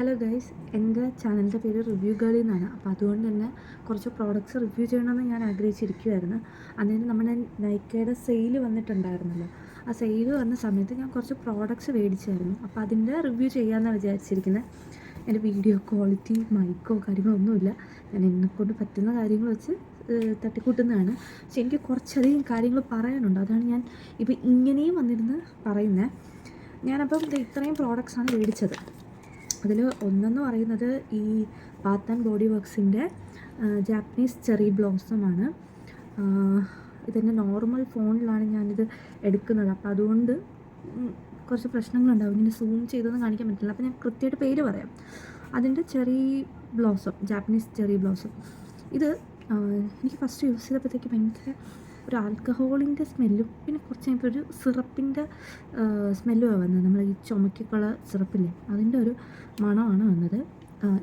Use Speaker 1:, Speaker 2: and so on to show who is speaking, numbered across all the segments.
Speaker 1: Hello guys, എൻ്റെ ചാനലിൻ്റെ പേര് റിവ്യൂ ഗേൾ എന്നാണ്. അപ്പോൾ അതുകൊണ്ട് തന്നെ കുറച്ച് പ്രോഡക്റ്റ്സ് റിവ്യൂ ചെയ്യണമെന്ന് ഞാൻ ആഗ്രഹിച്ചിരിക്കുമായിരുന്നു. അന്നേരം നമ്മുടെ നൈക്കയുടെ സെയിൽ വന്നിട്ടുണ്ടായിരുന്നല്ലോ. ആ സെയിൽ വന്ന സമയത്ത് ഞാൻ കുറച്ച് പ്രോഡക്റ്റ്സ് മേടിച്ചായിരുന്നു. അപ്പോൾ അതിൻ്റെ റിവ്യൂ ചെയ്യാമെന്നാണ് വിചാരിച്ചിരിക്കുന്നത്. എൻ്റെ വീഡിയോ ക്വാളിറ്റി മൈക്കോ കാര്യങ്ങളൊന്നുമില്ല. ഞാൻ എന്നെക്കൊണ്ട് പറ്റുന്ന കാര്യങ്ങൾ വെച്ച് തട്ടിക്കൂട്ടുന്നതാണ്. പക്ഷെ എനിക്ക് കുറച്ചധികം കാര്യങ്ങൾ പറയാനുണ്ട്. അതാണ് ഞാൻ ഇപ്പോൾ ഇങ്ങനെയും വന്നിരുന്ന് പറയുന്നത്. ഞാനപ്പം ഇത്രയും പ്രോഡക്റ്റ്സാണ് മേടിച്ചത്. അതിൽ ഒന്നെന്ന് പറയുന്നത് ഈ ബാത്ത് ആൻഡ് ബോഡി വർക്ക്സിൻ്റെ ജാപ്പനീസ് ചെറി ബ്ലോസമാണ്. ഇതെൻ്റെ നോർമൽ ഫോണിലാണ് ഞാനിത് എടുക്കുന്നത്. അപ്പോൾ അതുകൊണ്ട് കുറച്ച് പ്രശ്നങ്ങളുണ്ടാവും. ഇങ്ങനെ സൂം ചെയ്തൊന്നും കാണിക്കാൻ പറ്റില്ല. അപ്പോൾ ഞാൻ കൃത്യമായിട്ട് പേര് പറയാം. അതിൻ്റെ cherry blossom, Japanese cherry blossom. ഇത് എനിക്ക് ഫസ്റ്റ് യൂസ് ചെയ്തപ്പോഴത്തേക്ക് ഭയങ്കര ഒരു ആൽക്കഹോളിൻ്റെ സ്മെല്ലും പിന്നെ കുറച്ച് കഴിഞ്ഞപ്പോൾ ഒരു സിറപ്പിൻ്റെ സ്മെല്ലുമാണ് വന്നത്. നമ്മൾ ഈ ചുമക്കുള്ള സിറപ്പില്ലേ, അതിൻ്റെ ഒരു മണമാണ് വന്നത്.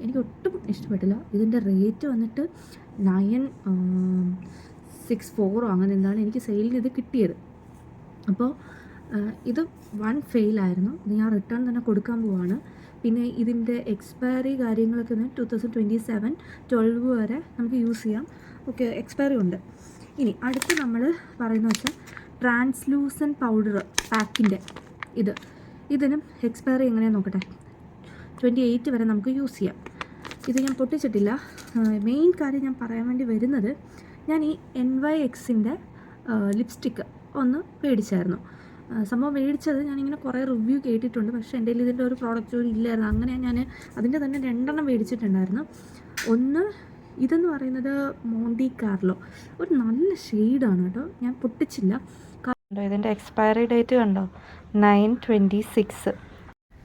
Speaker 1: എനിക്ക് ഒട്ടും ഇഷ്ടപ്പെട്ടില്ല. ഇതിൻ്റെ റേറ്റ് വന്നിട്ട് 964 അങ്ങനെ എന്താണ് എനിക്ക് സെയിലിന് ഇത് കിട്ടിയത്. അപ്പോൾ ഇത് വൺ ഫെയിലായിരുന്നു. ഇത് ഞാൻ റിട്ടേൺ തന്നെ കൊടുക്കാൻ പോവാണ്. പിന്നെ ഇതിൻ്റെ എക്സ്പയറി കാര്യങ്ങളൊക്കെ 2027 12 വരെ നമുക്ക് യൂസ് ചെയ്യാം. ഓക്കെ, എക്സ്പയറി ഉണ്ട്. ഇനി അടുത്ത് നമ്മൾ പറയുന്നത് വെച്ചാൽ ട്രാൻസ്ലൂസൻ പൗഡർ പാക്കിൻ്റെ ഇതിനും എക്സ്പയറി എങ്ങനെയാണെന്ന് നോക്കട്ടെ. 28 വരെ നമുക്ക് യൂസ് ചെയ്യാം. ഇത് ഞാൻ പൊട്ടിച്ചിട്ടില്ല. മെയിൻ കാര്യം ഞാൻ പറയാൻ വേണ്ടി വരുന്നത്, ഞാൻ ഈ NYXൻ്റെ ലിപ്സ്റ്റിക്ക് ഒന്ന് മേടിച്ചായിരുന്നു. സംഭവം മേടിച്ചത് ഞാനിങ്ങനെ കുറേ റിവ്യൂ കേട്ടിട്ടുണ്ട്. പക്ഷേ എൻ്റെ കയ്യിൽ ഇതിൻ്റെ ഒരു പ്രോഡക്റ്റ് പോലും ഇല്ലായിരുന്നു. അങ്ങനെ ഞാൻ അതിൻ്റെ തന്നെ 2 മേടിച്ചിട്ടുണ്ടായിരുന്നു. ഒന്ന് ഇതെന്ന് പറയുന്നത് മോണ്ടി കാർലോ, ഒരു നല്ല ഷെയ്ഡാണ് കേട്ടോ. ഞാൻ പൊട്ടിച്ചില്ല. ഇതിൻ്റെ എക്സ്പയറി ഡേറ്റ് കണ്ടോ, 9/26.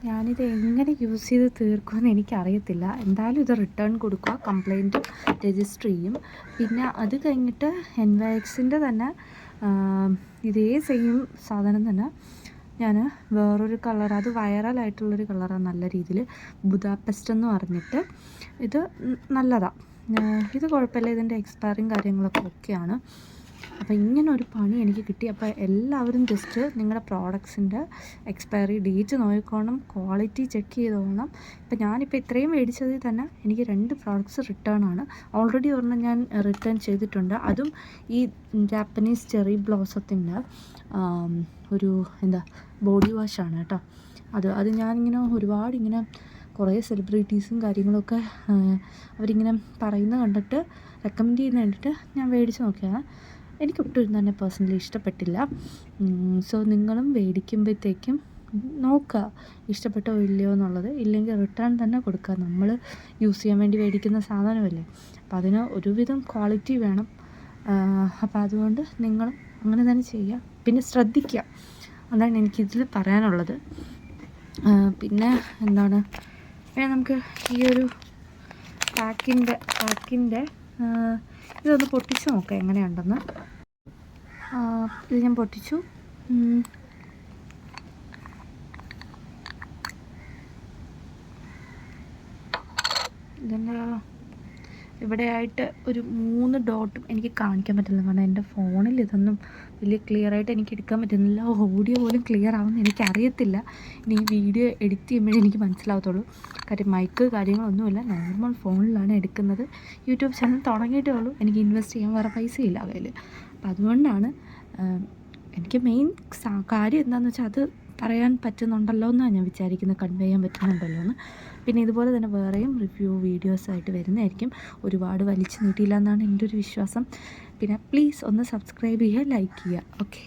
Speaker 1: ഞാനിത് എങ്ങനെ യൂസ് ചെയ്ത് തീർക്കുമെന്ന് എനിക്കറിയത്തില്ല. എന്തായാലും ഇത് റിട്ടേൺ കൊടുക്കുക, കംപ്ലൈൻറ്റ് രജിസ്റ്റർ ചെയ്യും. പിന്നെ അത് കഴിഞ്ഞിട്ട് NYXൻ്റെ തന്നെ ഇതേ സെയിം സാധനം തന്നെ ഞാൻ വേറൊരു കളർ, അത് വൈറലായിട്ടുള്ളൊരു കളറാണ് നല്ല രീതിയിൽ, ബുദാപെസ്റ്റ് എന്ന് പറഞ്ഞിട്ട്. ഇത് നല്ലതാണ്, ഇത് കുഴപ്പമില്ല. ഇതിൻ്റെ എക്സ്പയറിങ് കാര്യങ്ങളൊക്കെ ഓക്കെയാണ്. അപ്പോൾ ഇങ്ങനെ ഒരു പണി എനിക്ക് കിട്ടി. അപ്പോൾ എല്ലാവരും ജസ്റ്റ് നിങ്ങളുടെ പ്രോഡക്ട്സിൻ്റെ എക്സ്പയറി ഡേറ്റ് നോക്കിക്കോണം, ക്വാളിറ്റി ചെക്ക് ചെയ്തോണം. ഇപ്പോൾ ഞാനിപ്പോൾ ഇത്രയും മേടിച്ചതിൽ തന്നെ എനിക്ക് 2 പ്രോഡക്ട്സ് റിട്ടേൺ ആണ്. ഓൾറെഡി ഒരെണ്ണം ഞാൻ റിട്ടേൺ ചെയ്തിട്ടുണ്ട്. അതും ഈ ജാപ്പനീസ് ചെറി ബ്ലോസത്തിൻ്റെ ഒരു ബോഡി വാഷാണ് കേട്ടോ. അത് ഞാനിങ്ങനെ ഒരുപാട് ഇങ്ങനെ കുറേ സെലിബ്രിറ്റീസും കാര്യങ്ങളൊക്കെ അവരിങ്ങനെ പറയുന്നത് കണ്ടിട്ട്, റെക്കമെൻഡ് ചെയ്യുന്നത് കണ്ടിട്ട് ഞാൻ മേടിച്ച് നോക്കിയാണ്. എനിക്കൊട്ടും തന്നെ പേഴ്സണലി ഇഷ്ടപ്പെട്ടില്ല. സോ നിങ്ങളും മേടിക്കുമ്പോഴത്തേക്കും നോക്കുക ഇഷ്ടപ്പെട്ടോ ഇല്ലയോ എന്നുള്ളത്. ഇല്ലെങ്കിൽ റിട്ടേൺ തന്നെ കൊടുക്കുക. നമ്മൾ യൂസ് ചെയ്യാൻ വേണ്ടി മേടിക്കുന്ന സാധനമല്ലേ. അപ്പോൾ അതിന് ഒരുവിധം ക്വാളിറ്റി വേണം. അപ്പോൾ അതുകൊണ്ട് നിങ്ങളും അങ്ങനെ തന്നെ ചെയ്യുക. പിന്നെ ശ്രദ്ധിക്കുക, അതാണ് എനിക്കിതിൽ പറയാനുള്ളത്. പിന്നെ എന്താണ്, നമുക്ക് ഈ ഒരു പാക്കിൻ്റെ ഇതൊന്ന് പൊട്ടിച്ച് നോക്കാം എങ്ങനെയുണ്ടെന്ന്. ഇത് ഞാൻ പൊട്ടിച്ചു. ഇതിൻ്റെ ഇവിടെയായിട്ട് ഒരു 3 ഡോട്ടും എനിക്ക് കാണിക്കാൻ പറ്റുന്നില്ല. കാരണം എൻ്റെ ഫോണിൽ ഇതൊന്നും വലിയ ക്ലിയറായിട്ട് എനിക്ക് എടുക്കാൻ പറ്റുന്നില്ല. ഓഡിയോ പോലും ക്ലിയർ ആവുമെന്ന് എനിക്കറിയത്തില്ല. ഇനി ഈ വീഡിയോ എഡിറ്റ് ചെയ്യുമ്പോഴേ എനിക്ക് മനസ്സിലാവത്തുള്ളൂ. കാര്യം മൈക്ക് കാര്യങ്ങളൊന്നുമില്ല, നോർമൽ ഫോണിലാണ് എടുക്കുന്നത്. യൂട്യൂബ് ചാനൽ തുടങ്ങിയിട്ടേ ഉള്ളൂ. എനിക്ക് ഇൻവെസ്റ്റ് ചെയ്യാൻ വേറെ പൈസയില്ല കയ്യിൽ. അപ്പം അതുകൊണ്ടാണ് എനിക്ക് മെയിൻ കാര്യം എന്താണെന്ന് വെച്ചാൽ അത് പറയാൻ പറ്റുന്നുണ്ടല്ലോ എന്നാണ് ഞാൻ വിചാരിക്കുന്നത്, കൺവേ ചെയ്യാൻ പറ്റുന്നുണ്ടല്ലോ എന്ന്. പിന്നെ ഇതുപോലെ തന്നെ വേറെയും റിവ്യൂ വീഡിയോസായിട്ട് വരുന്നതായിരിക്കും. ഒരുപാട് വലിച്ചു നീട്ടിയില്ല എന്നാണ് എൻ്റെ ഒരു വിശ്വാസം. പിന്നെ പ്ലീസ് ഒന്ന് സബ്സ്ക്രൈബ് ചെയ്യുക, ലൈക്ക് ചെയ്യുക. ഓക്കെ.